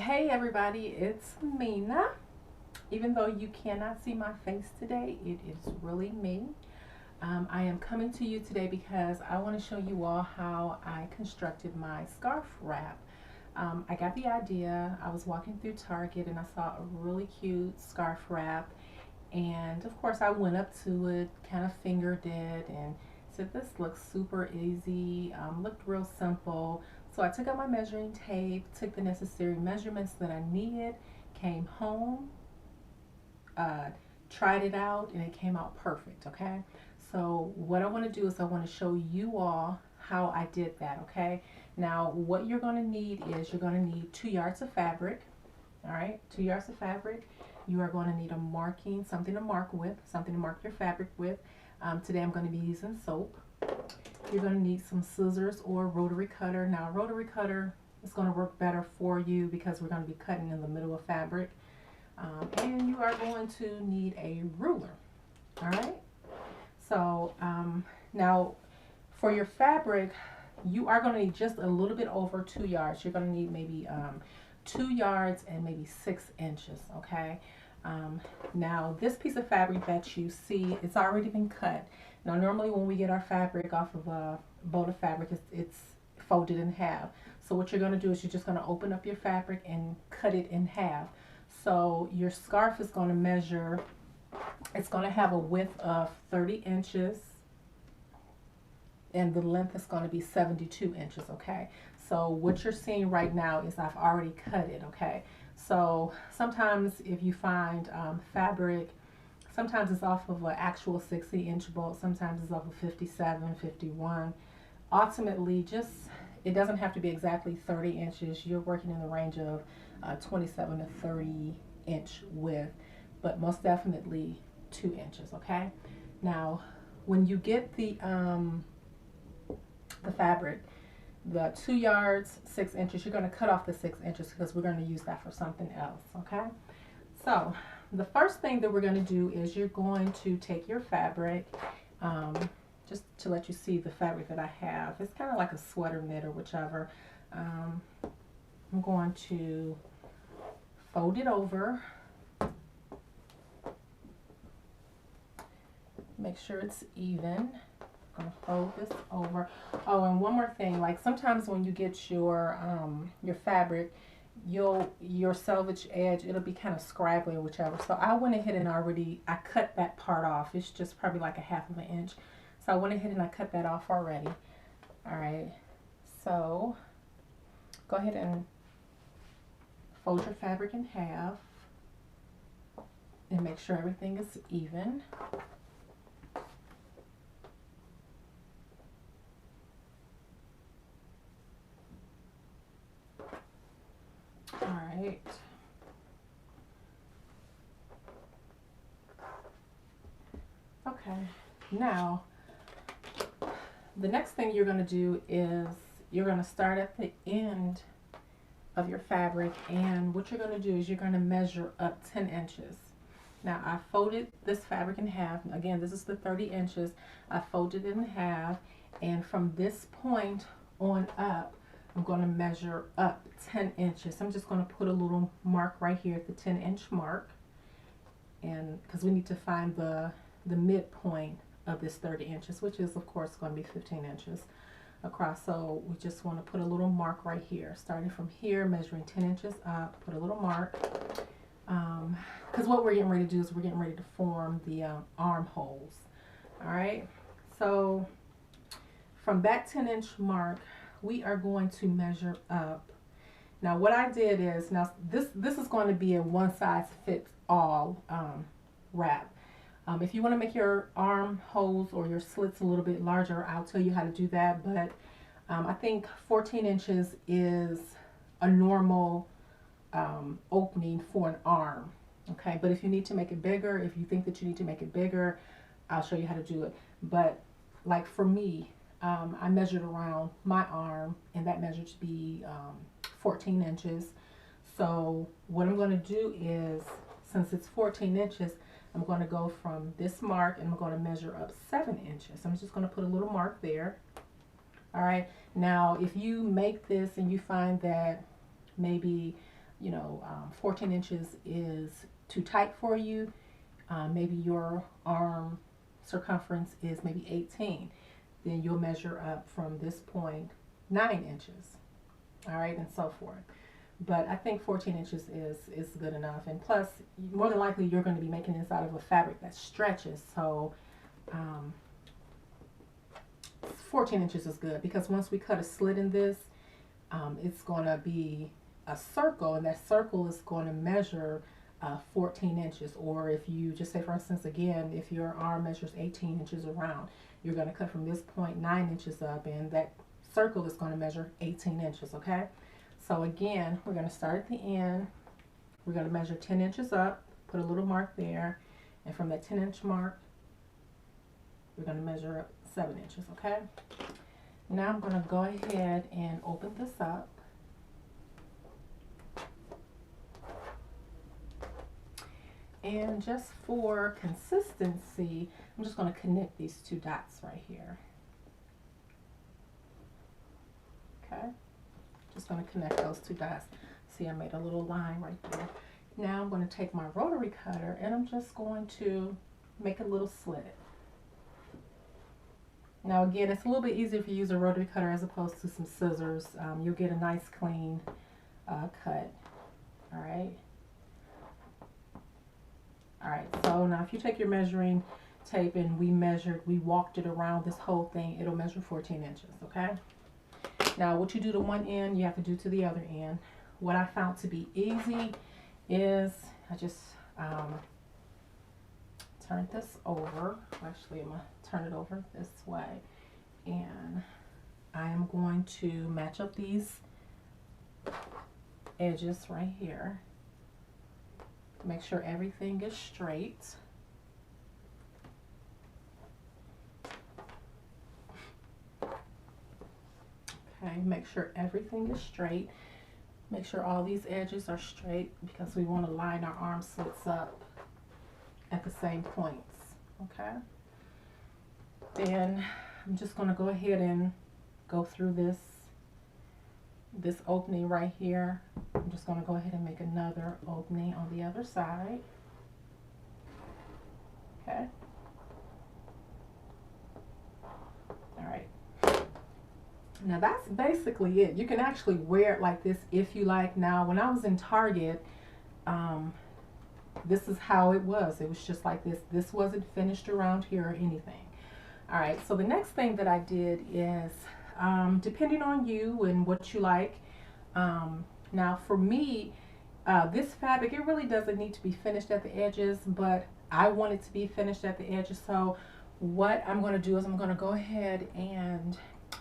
Hey everybody, it's Mina. Even though you cannot see my face today, it is really me. I am coming to you today because I want to show you all how I constructed my scarf wrap. I got the idea. I was walking through Target and I saw a really cute scarf wrap, and of course I went up to it, kind of fingered it, and said this looks super easy, looked real simple. So I took out my measuring tape, took the necessary measurements that I needed, came home, uh, tried it out, and it came out perfect. Okay, so what I want to do is I want to show you all how I did that. Okay, now what you're going to need is you're going to need 2 yards of fabric. All right, 2 yards of fabric. You are going to need a marking, something to mark with, something to mark your fabric with. Today I'm going to be using soap. You're going to need some scissors or rotary cutter. Now, a rotary cutter is going to work better for you because we're going to be cutting in the middle of fabric. And you are going to need a ruler. All right. So now for your fabric, you are going to need just a little bit over 2 yards. You're going to need maybe 2 yards and maybe 6 inches. Okay. Now this piece of fabric that you see, it's already been cut. Now normally when we get our fabric off of a bolt of fabric, it's folded in half. So what you're going to do is you're just going to open up your fabric and cut it in half. So your scarf is going to measure, it's going to have a width of 30 inches and the length is going to be 72 inches. Okay, so what you're seeing right now is I've already cut it. Okay, so sometimes if you find fabric, sometimes it's off of an actual 60-inch bolt, sometimes it's off of 57, 51. Ultimately, just it doesn't have to be exactly 30 inches. You're working in the range of 27 to 30-inch width, but most definitely 2 inches. Okay, now when you get the fabric, the 2 yards, 6 inches, you're going to cut off the 6 inches because we're going to use that for something else. Okay, so the first thing that we're going to do is you're going to take your fabric, just to let you see the fabric that I have. It's kind of like a sweater knit or whichever. I'm going to fold it over, make sure it's even. I'm going to fold this over. Oh, and one more thing, like sometimes when you get your fabric, your selvage edge, it'll be kind of scraggly or whichever. So I went ahead and I cut that part off. It's just probably like a half of an inch. So I went ahead and I cut that off already. All right, so go ahead and fold your fabric in half and make sure everything is even. All right. Okay, now the next thing you're going to do is you're going to start at the end of your fabric, and what you're going to do is you're going to measure up 10 inches. Now I folded this fabric in half. Again, this is the 30 inches. I folded it in half, and from this point on up, I'm going to measure up 10 inches. I'm just going to put a little mark right here at the 10-inch mark, and because we need to find the midpoint of this 30 inches, which is of course going to be 15 inches across. So we just want to put a little mark right here, starting from here, measuring 10 inches up, put a little mark, because what we're getting ready to do is we're getting ready to form the armholes. All right, so from that 10-inch mark, we are going to measure up. Now what I did is, now this is going to be a one-size-fits-all wrap. If you want to make your armholes or your slits a little bit larger, I'll tell you how to do that. But I think 14 inches is a normal opening for an arm. Okay, but if you need to make it bigger, if you think that you need to make it bigger, I'll show you how to do it. But like for me, I measured around my arm, and that measured to be 14 inches. So what I'm going to do is, since it's 14 inches, I'm going to go from this mark and I'm going to measure up 7 inches. I'm just going to put a little mark there. All right. Now, if you make this and you find that maybe 14 inches is too tight for you, maybe your arm circumference is maybe 18, then you'll measure up from this point 9 inches, all right, and so forth. But I think 14 inches is good enough. And plus, more than likely, you're going to be making this out of a fabric that stretches. So 14 inches is good, because once we cut a slit in this, it's going to be a circle, and that circle is going to measure 14 inches. Or if you just say, for instance, again, if your arm measures 18 inches around, you're going to cut from this point 9 inches up, and that circle is going to measure 18 inches, okay? So again, we're going to start at the end. We're going to measure 10 inches up, put a little mark there, and from that 10-inch mark, we're going to measure up 7 inches, okay? Now I'm going to go ahead and open this up. And just for consistency, I'm just going to connect these two dots right here. Okay? Just going to connect those two dots. See, I made a little line right there. Now I'm going to take my rotary cutter, and I'm just going to make a little slit. Now again, it's a little bit easier if you use a rotary cutter as opposed to some scissors. You'll get a nice clean cut. All right. All right, so now if you take your measuring tape and we walked it around this whole thing, it'll measure 14 inches, okay? Now what you do to one end, you have to do to the other end. What I found to be easy is I just turn this over. Actually, I'm going to turn it over this way. And I am going to match up these edges right here. Make sure everything is straight. Okay, make sure everything is straight. Make sure all these edges are straight, because we want to line our arm slits up at the same points. Okay. Then I'm just going to go ahead and go through this opening right here. I'm just going to go ahead and make another opening on the other side. Okay. All right. Now that's basically it. You can actually wear it like this if you like. Now, when I was in Target, this is how it was. It was just like this. This wasn't finished around here or anything. All right. So the next thing that I did is, depending on you and what you like. Now for me, this fabric, it really doesn't need to be finished at the edges, but I want it to be finished at the edges. So what I'm going to do is I'm going to go ahead and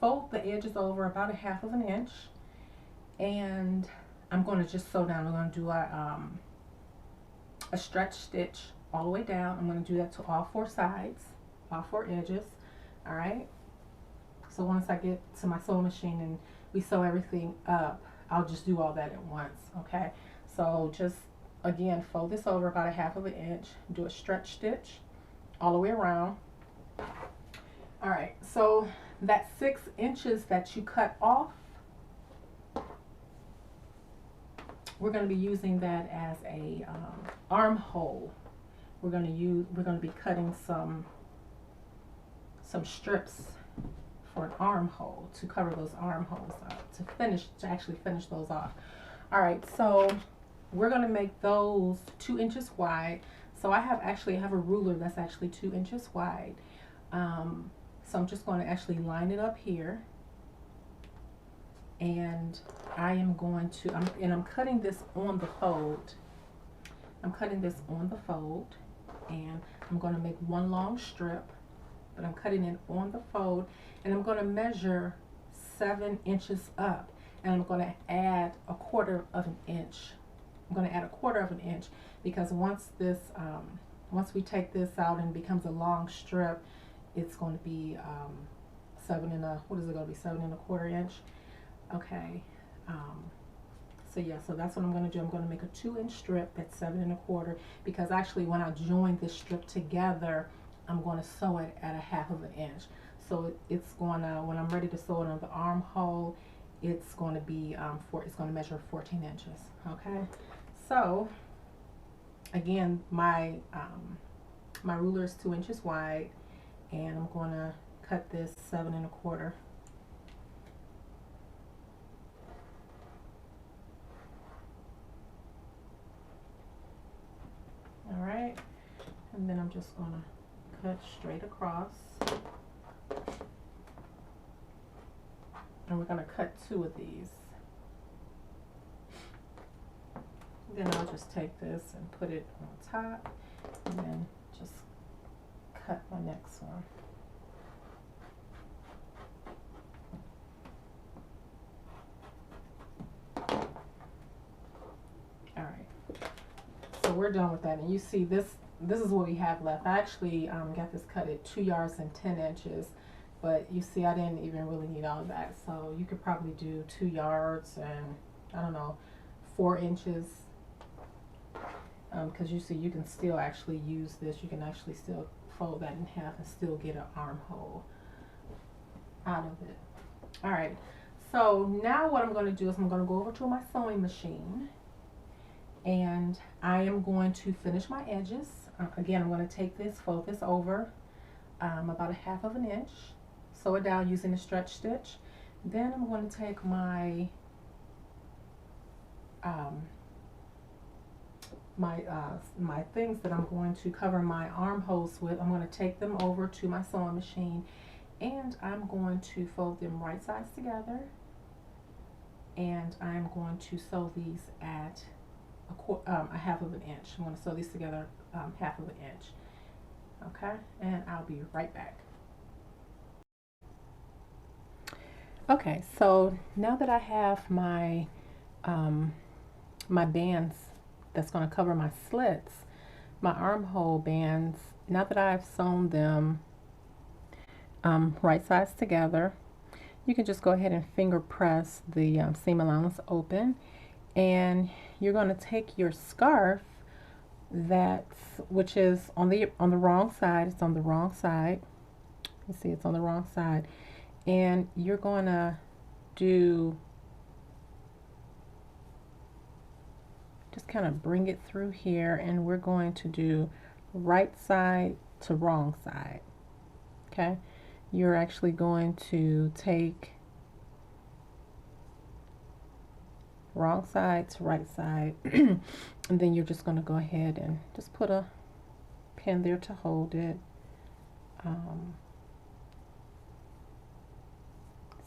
fold the edges over about 1/2 inch, and I'm going to just sew down. I'm going to do a stretch stitch all the way down. I'm going to do that to all 4 sides, all 4 edges. All right. So once I get to my sewing machine and we sew everything up, I'll just do all that at once. Okay. So just again, fold this over about 1/2 inch, do a stretch stitch all the way around. All right. So that 6 inches that you cut off, we're going to be using that as a armhole. We're going to be cutting some strips for an armhole to cover those armholes up, to actually finish those off. All right, so we're going to make those 2 inches wide. So I have a ruler that's actually 2 inches wide. So I'm just going to actually line it up here, and I'm cutting this on the fold. I'm cutting this on the fold, and I'm going to make one long strip, but I'm cutting it on the fold, and I'm going to measure 7 inches up, and I'm going to add 1/4 of an inch. I'm going to add 1/4 of an inch, because once we take this out and it becomes a long strip, it's going to be 7 1/4 inch. Okay. So yeah, so that's what I'm going to do. I'm going to make a 2-inch strip that's 7 1/4, because actually when I join this strip together, I'm going to sew it at 1/2 inch. So it's going to, when I'm ready to sew it on the armhole, it's going to be it's going to measure 14 inches. Okay, so again, my ruler is 2 inches wide, and I'm going to cut this 7 1/4. All right, and then I'm just going to cut straight across, and we're going to cut 2 of these. Then I'll just take this and put it on top, and then just cut my next one. All right, so we're done with that, and you see this is what we have left. I actually got this cut at 2 yards and 10 inches, but you see I didn't even really need all of that, so you could probably do 2 yards and I don't know, 4 inches, because you see you can still actually use this. You can actually still fold that in half and still get an armhole out of it. All right, so now what I'm going to do is I'm going to go over to my sewing machine, and I am going to finish my edges. Again, I'm going to take this, fold this over about 1/2 inch, sew it down using a stretch stitch. Then I'm going to take my my things that I'm going to cover my armholes with. I'm going to take them over to my sewing machine, and I'm going to fold them right sides together, and I'm going to sew these at a 1/2 inch. I'm going to sew these together 1/2 inch. Okay, and I'll be right back. Okay, so now that I have my my bands that's going to cover my slits, my armhole bands, now that I've sewn them right sides together, you can just go ahead and finger press the seam allowance open, and you're going to take your scarf which is on the wrong side. It's on the wrong side. You see it's on the wrong side, and you're going to do, just kind of bring it through here, and we're going to do right side to wrong side. Okay, you're actually going to take wrong side to right side and then you're just going to go ahead and just put a pin there to hold it.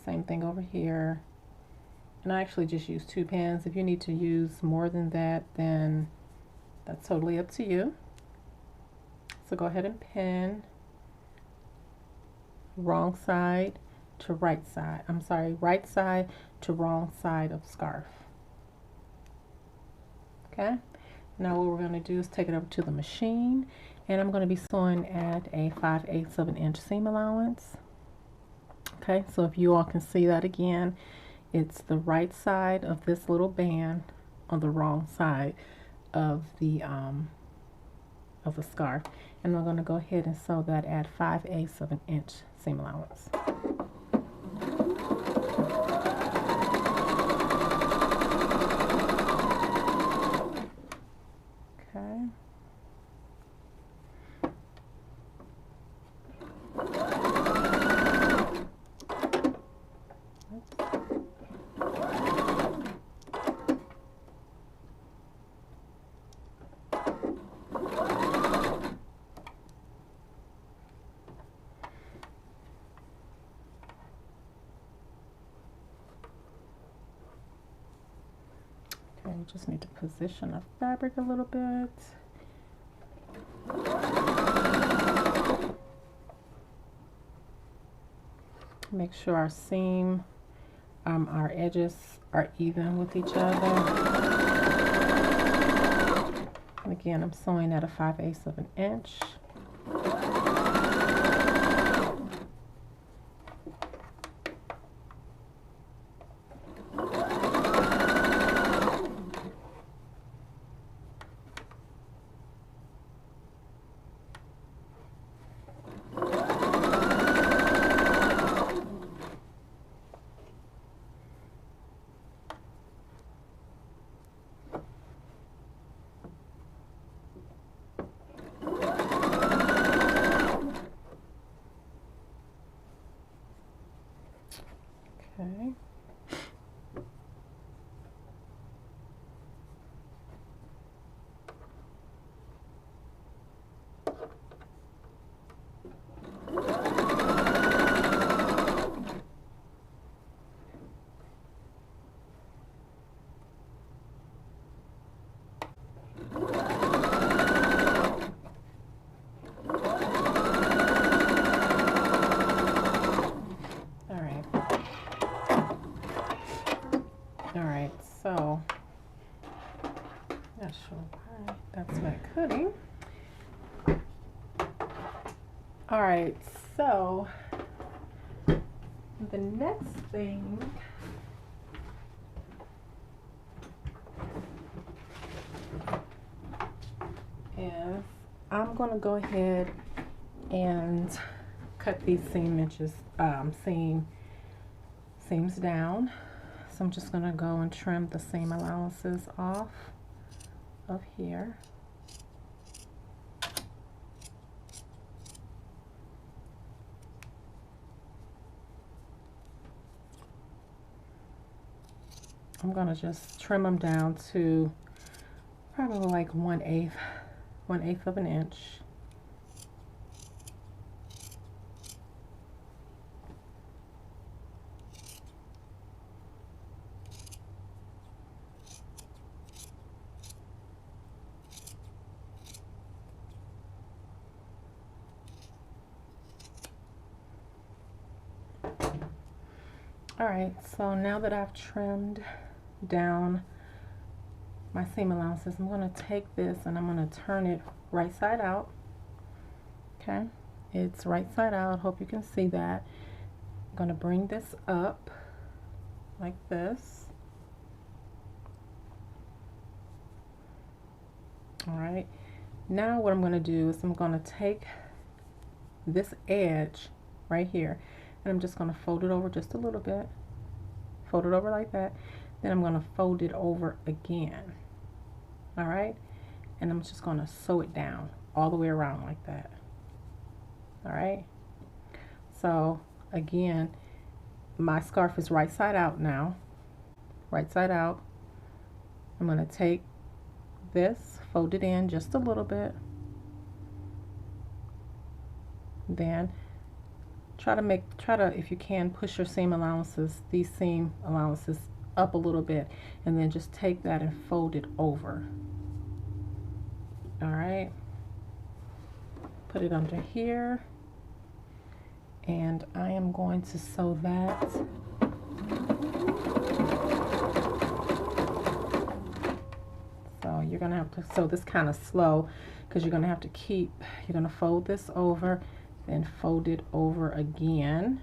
Same thing over here, and I actually just use 2 pins. If you need to use more than that, then that's totally up to you. So go ahead and pin wrong side to right side. I'm sorry, right side to wrong side of scarf. Okay, now what we're going to do is take it over to the machine, and I'm going to be sewing at a 5/8 inch seam allowance. Okay, so if you all can see that again, it's the right side of this little band on the wrong side of the scarf, and I'm going to go ahead and sew that at 5/8 inch seam allowance. Okay. Okay, you just need to position our fabric a little bit. Make sure our seam, our edges are even with each other. And again, I'm sewing at a 5/8 inch. All right, so not sure why that's not cutting. All right, so the next thing is I'm going to go ahead and cut these seams down. So I'm just going to go and trim the seam allowances off of here. I'm going to just trim them down to probably like 1/8 of an inch. All right, so now that I've trimmed down my seam allowances, I'm going to take this and I'm going to turn it right side out. Okay, it's right side out. Hope you can see that. I'm going to bring this up like this. All right, now what I'm going to do is I'm going to take this edge right here and I'm just going to fold it over just a little bit. Fold it over like that. Then I'm going to fold it over again. All right, and I'm just going to sew it down all the way around like that. All right, so again, my scarf is right side out now. Right side out. I'm going to take this, fold it in just a little bit, then try to, if you can, push your these seam allowances up a little bit, and then just take that and fold it over. All right, put it under here, and I am going to sew that. So you're gonna have to sew this kind of slow, because you're gonna fold this over, then fold it over again,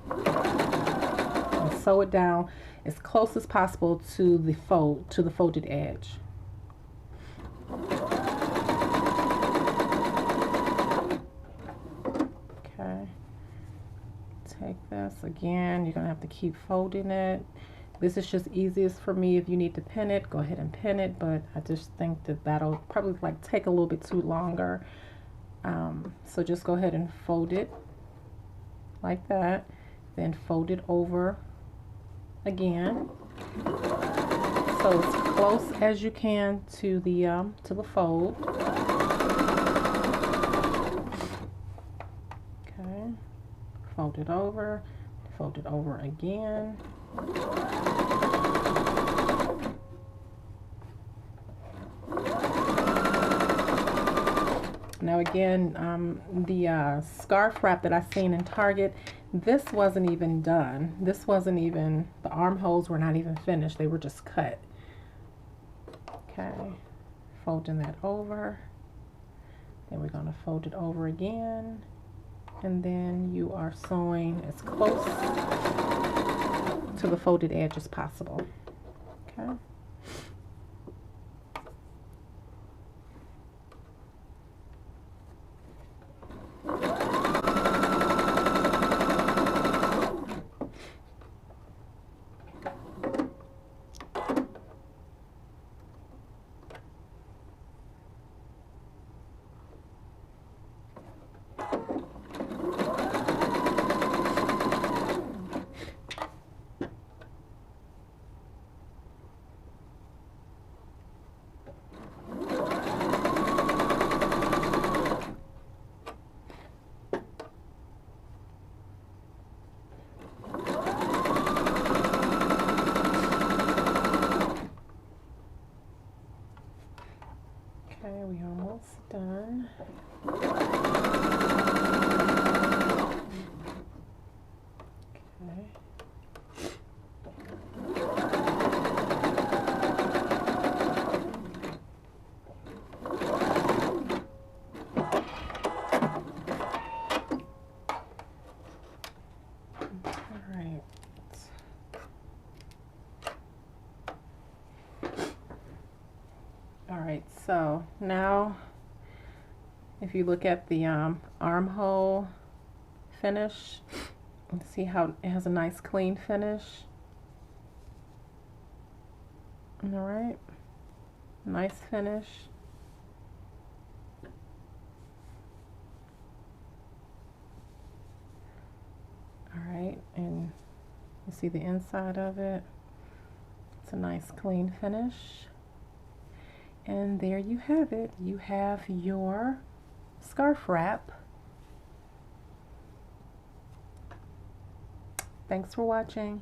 and sew it down as close as possible to the folded edge. Okay, take this again, you're gonna have to keep folding it. This is just easiest for me. If you need to pin it, go ahead and pin it, but I just think that that'll probably like take a little bit too longer. So just go ahead and fold it like that, then fold it over again, so it's close as you can to the fold. Okay, fold it over again. Now again, the scarf wrap that I seen in Target, this wasn't even done. The armholes were not even finished. They were just cut. Okay, folding that over. Then we're going to fold it over again. And then you are sewing as close to the folded edge as possible. Okay. So now if you look at the armhole finish, see how it has a nice clean finish. All right, nice finish. All right, and you see the inside of it. It's a nice clean finish. And there you have it. You have your scarf wrap. Thanks for watching.